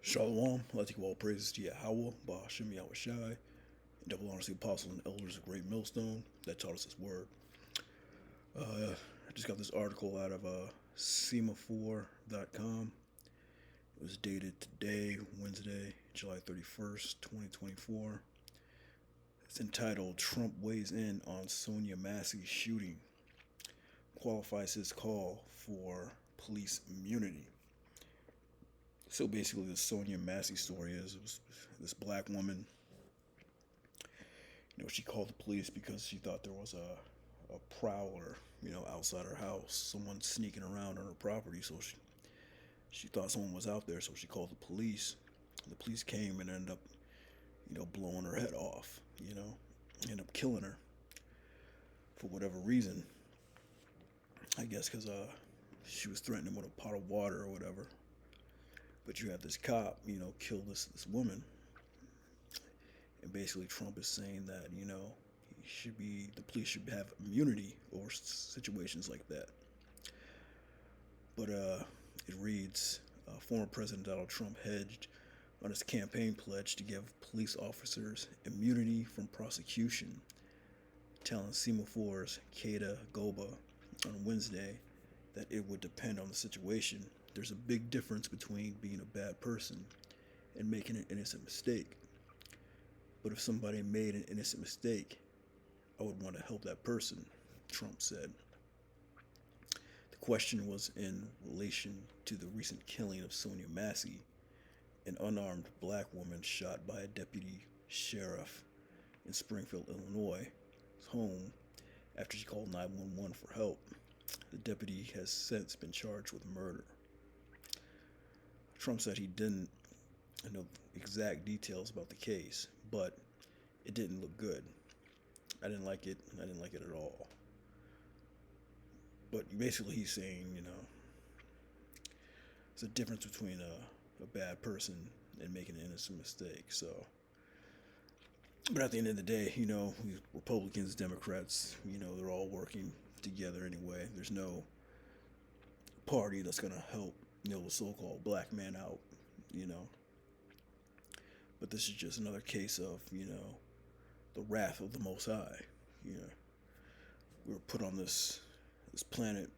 Shalom, I like to give all praises to Yahweh, Ba'ashem Yahushai, and double honors to the apostles and elders of Great Millstone that taught us His word. I just got this article out of Semaphore.com. It was dated today, Wednesday, July 31st, 2024. It's entitled Trump Weighs In on Sonia Massey Shooting, Qualifies His Call for Police Immunity. So basically, the Sonia Massey story is it was this black woman. She called the police because she thought there was a prowler, outside her house, someone sneaking around on her property. So she thought someone was out there, so she called the police. The police came and ended up, blowing her head off. Ended up killing her for whatever reason. I guess because she was threatening with a pot of water or whatever. But you have this cop, kill this woman. And basically, Trump is saying that, the police should have immunity over situations like that. But it reads, former President Donald Trump hedged on his campaign pledge to give police officers immunity from prosecution, telling Semaphore's Kata Goba on Wednesday that it would depend on the situation. There's a big difference between being a bad person and making an innocent mistake. But if somebody made an innocent mistake, I would want to help that person, Trump said. The question was in relation to the recent killing of Sonia Massey, an unarmed black woman shot by a deputy sheriff in Springfield, Illinois, home after she called 911 for help. The deputy has since been charged with murder. Trump said he didn't know exact details about the case, but it didn't look good. I didn't like it. I didn't like it at all. But basically, he's saying, there's a difference between a bad person and making an innocent mistake. So, but at the end of the day, Republicans, Democrats, they're all working together anyway. There's no party that's gonna help, the so-called black man out, you know. But this is just another case of, the wrath of the Most High. You know, we were put on this planet,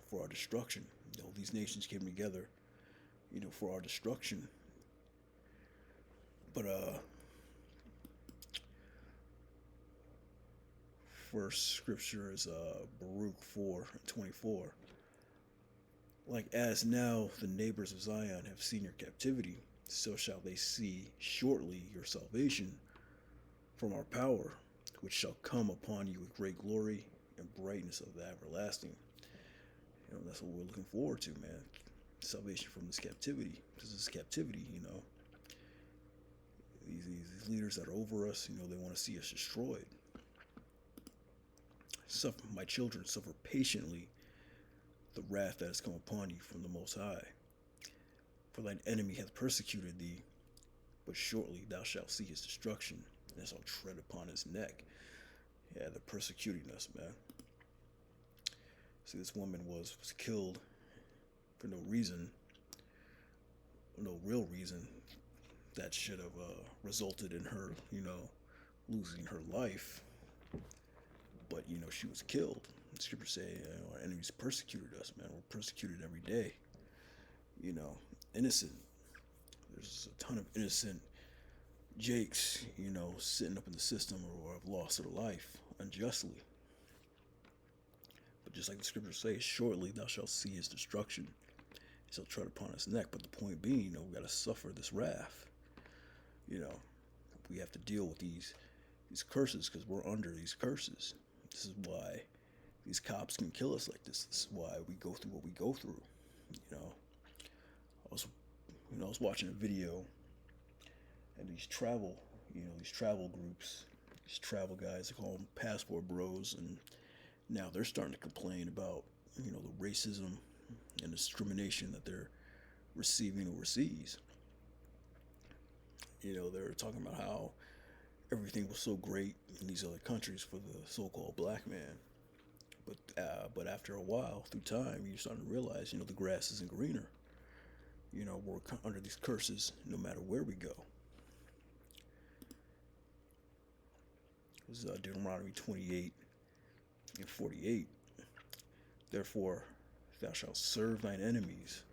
for our destruction. These nations came together, for our destruction. But first scripture is Baruch 4:24. Like as now the neighbors of Zion have seen your captivity, so shall they see shortly your salvation from our power, which shall come upon you with great glory and brightness of the everlasting. That's what we're looking forward to, man. Salvation from this captivity. Because this captivity, these leaders that are over us, they want to see us destroyed. Suffer, my children, suffer patiently the wrath that has come upon you from the Most High. For thine enemy hath persecuted thee, but shortly thou shalt see his destruction, and shalt tread upon his neck. Yeah, they're persecuting us, man. See, this woman was killed for no reason, no real reason that should have resulted in her, losing her life. But, she was killed. The scriptures say, our enemies persecuted us, man. We're persecuted every day. Innocent. There's a ton of innocent Jakes, sitting up in the system or have lost their life unjustly. But just like the scriptures say, shortly thou shalt see his destruction. He shall tread upon his neck. But the point being, we got to suffer this wrath. We have to deal with these curses because we're under these curses. This is why these cops can kill us like this. This is why we go through what we go through. I was watching a video, and these travel groups, these travel guys, they call them passport bros, and now they're starting to complain about, the racism and discrimination that they're receiving overseas. They're talking about how everything was so great in these other countries for the so-called black man. But after a while, through time, you're starting to realize, the grass isn't greener. we're under these curses no matter where we go. This is Deuteronomy 28 and 48. Therefore, thou shalt serve thine enemies,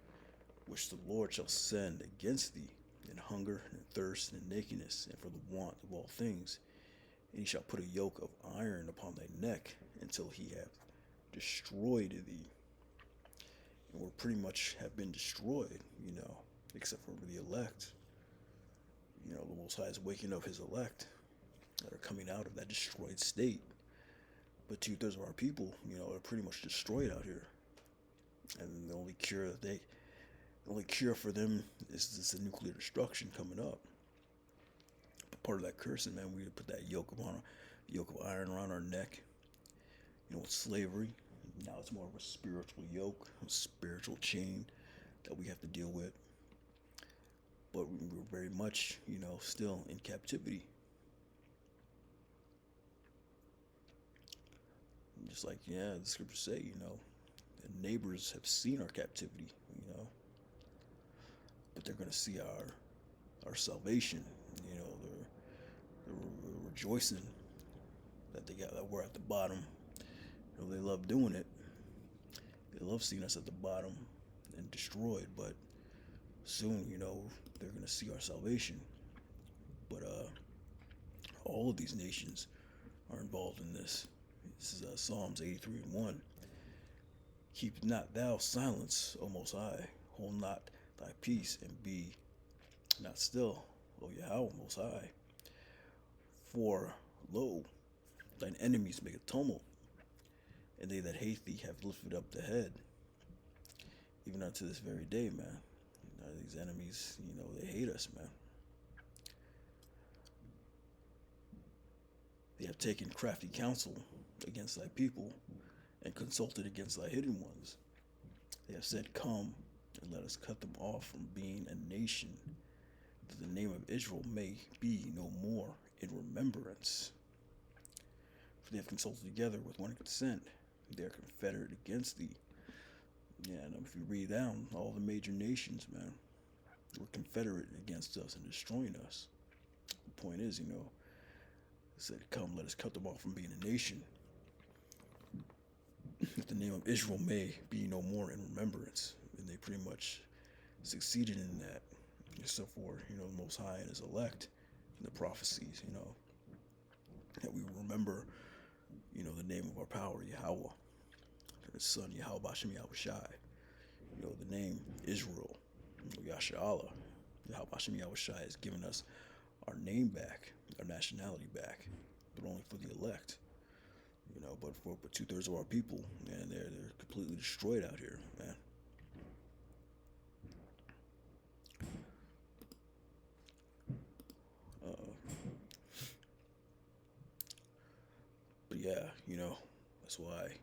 which the Lord shall send against thee, in hunger and thirst and nakedness, and for the want of all things. And he shall put a yoke of iron upon thy neck until he have destroyed thee. And we're pretty much have been destroyed, except for the elect. The Most High is waking up his elect that are coming out of that destroyed state. But 2/3 of our people, are pretty much destroyed out here. And the only cure for them is this nuclear destruction coming up. But part of that cursing, man, we put that yoke of iron around our neck. With slavery, now it's more of a spiritual yoke, a spiritual chain that we have to deal with. But we're very much, still in captivity. Just like, the scriptures say, the neighbors have seen our captivity, but they're going to see our salvation. They're rejoicing that we're at the bottom. They love doing it. They love seeing us at the bottom and destroyed, but soon, they're going to see our salvation. But all of these nations are involved in this. This is Psalms 83:1. Keep not thou silence, O Most High. Hold not thy peace, and be not still, O Yahweh Most High. For, lo, thine enemies make a tumult, and they that hate thee have lifted up the head. Even unto this very day, man. These enemies, they hate us, man. They have taken crafty counsel against thy people, and consulted against thy hidden ones. They have said, Come, and let us cut them off from being a nation, that the name of Israel may be no more in remembrance. For they have consulted together with one consent. They are confederate against thee. Yeah, and if you read down, all the major nations, man, were confederate against us and destroying us. The point is, said, Come, let us cut them off from being a nation, that the name of Israel may be no more in remembrance. And they pretty much succeeded in that, except for, the Most High and his elect, and the prophecies, that we remember, the name of our power, Yahweh, and his son, Yahweh Bashem Yahushai, the name Israel, Yasharallah. Yahweh Bashem Yahushai has given us our name back, our nationality back, but only for the elect. But for 2/3 of our people, man, they're completely destroyed out here, man. But yeah, that's why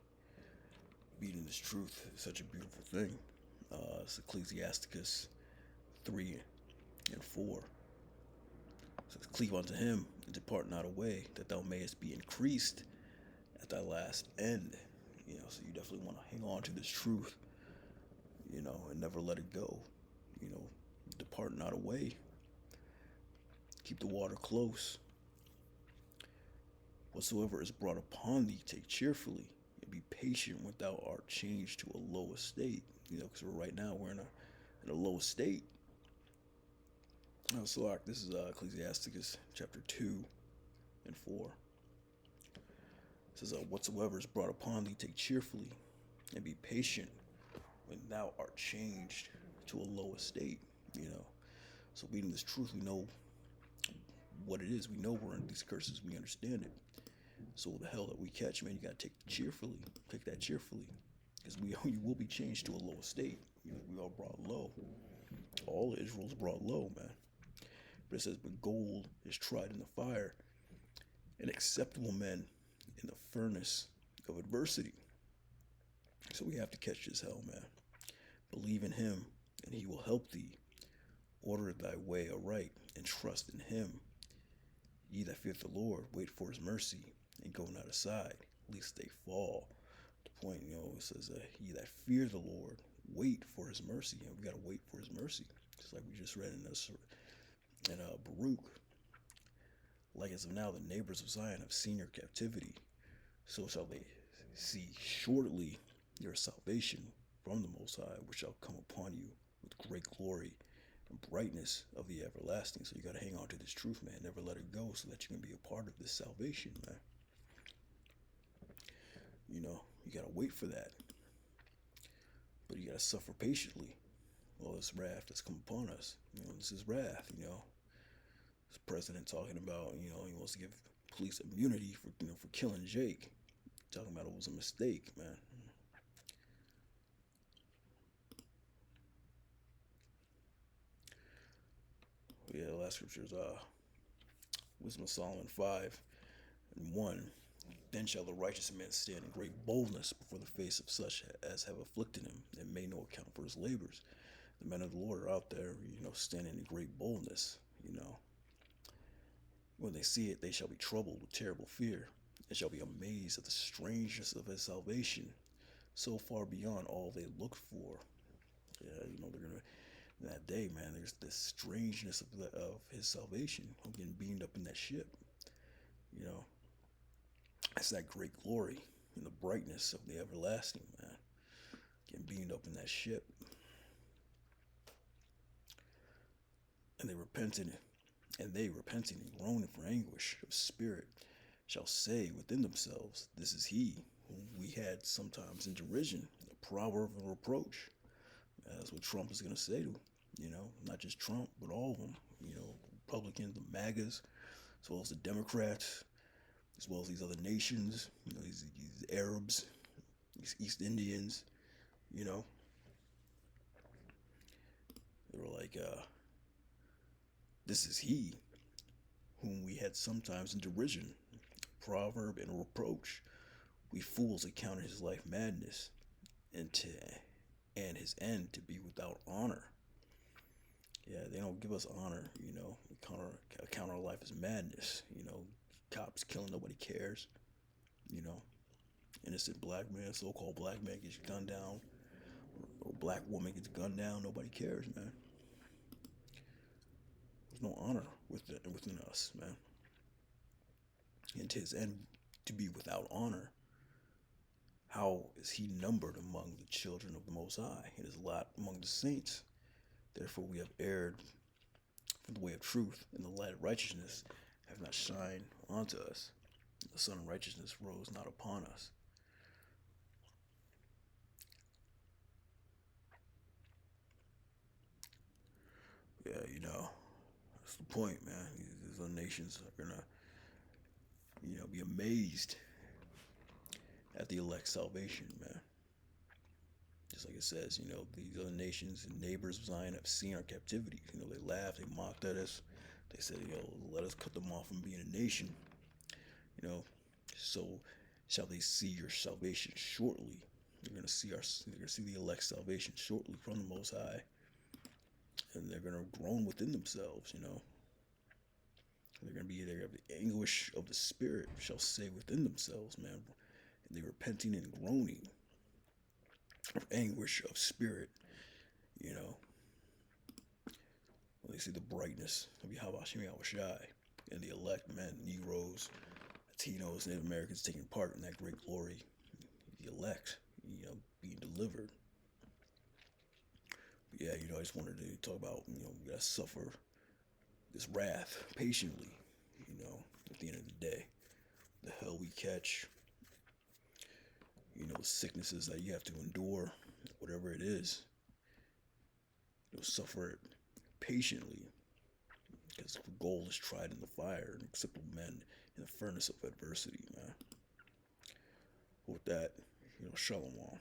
beating this truth is such a beautiful thing. It's Ecclesiasticus 3:4. It says, Cleave unto him and depart not away, that thou mayest be increased at thy last end. So you definitely want to hang on to this truth, and never let it go. Depart not away. Keep the water close. Whatsoever is brought upon thee, take cheerfully, and be patient when thou art changed to a low estate. Because right now we're in a low estate. So this is Ecclesiasticus chapter 2:4. It says, Whatsoever is brought upon thee, take cheerfully, and be patient when thou art changed to a low estate. So reading this truth, we know what it is. We know we're in these curses. We understand it. So the hell that we catch, man, you gotta take that cheerfully, because you will be changed to a low estate. We are brought low. All of Israel's brought low, man. But it says, but gold is tried in the fire, and acceptable men in the furnace of adversity. So we have to catch this hell, man. Believe in him, and he will help thee. Order thy way aright, and trust in him. Ye that fear the Lord, wait for his mercy, and go not aside, lest they fall. The point, it says, ye that fear the Lord, wait for His mercy, and we gotta wait for His mercy, just like we just read in Baruch. Like as of now, the neighbors of Zion have seen your captivity, so shall they see shortly your salvation from the Most High, which shall come upon you with great glory and brightness of the everlasting. So you got to hang on to this truth, man. Never let it go, so that you can be a part of this salvation, man. You got to wait for that, but you got to suffer patiently all this wrath that's come upon us. This is wrath. This president talking about, he wants to give police immunity for killing Jake. Talking about it was a mistake, man. Yeah, the last scripture is Wisdom of Solomon 5:1. Then shall the righteous man stand in great boldness before the face of such as have afflicted him, and made no account for his labors. The men of the Lord are out there, standing in great boldness. When they see it, they shall be troubled with terrible fear, and shall be amazed at the strangeness of his salvation, so far beyond all they looked for. Yeah, they're gonna in that day, man. There's this strangeness of his salvation. I'm getting beamed up in that ship. It's that great glory and the brightness of the everlasting, man. Getting beamed up in that ship, and they repenting and groaning for anguish of spirit, shall say within themselves, "This is he whom we had sometimes in derision, a proverb of reproach." That's what Trump is going to say to, not just Trump, but all of them, Republicans, the MAGAs, as well as the Democrats, as well as these other nations, these Arabs, these East Indians, they were like, "This is he whom we had sometimes in derision, a proverb and a reproach. We fools accounted his life madness, and his end to be without honor." Yeah, they don't give us honor, account our life as madness. Cops killing, nobody cares. Innocent black man, so-called black man gets gunned down, or black woman gets gunned down, nobody cares, man. There's no honor within us, man. And to his end to be without honor. How is he numbered among the children of the Most High? It is lot among the saints. Therefore we have erred from the way of truth, and the light of righteousness have not shined onto us. The sun of righteousness rose not upon us. Yeah, that's the point, man. These other nations are gonna, be amazed at the elect's salvation, man. Just like it says, these other nations and neighbors of Zion have seen our captivity. They laughed, they mocked at us. They said, let us cut them off from being a nation. So shall they see your salvation shortly. They're gonna see the elect's salvation shortly from the Most High. And they're gonna groan within themselves, They're gonna be there. The anguish of the spirit shall say within themselves, man. And they repenting and groaning of anguish of spirit, when they see the brightness of Yahweh Shem Yahushai and the elect men, Negroes, Latinos, Native Americans taking part in that great glory, the elect, being delivered. But yeah, I just wanted to talk about, we gotta suffer this wrath patiently, at the end of the day. The hell we catch, sicknesses that you have to endure, whatever it is, suffer it patiently, because the gold is tried in the fire, and acceptable men in the furnace of adversity, man. With that, shalom.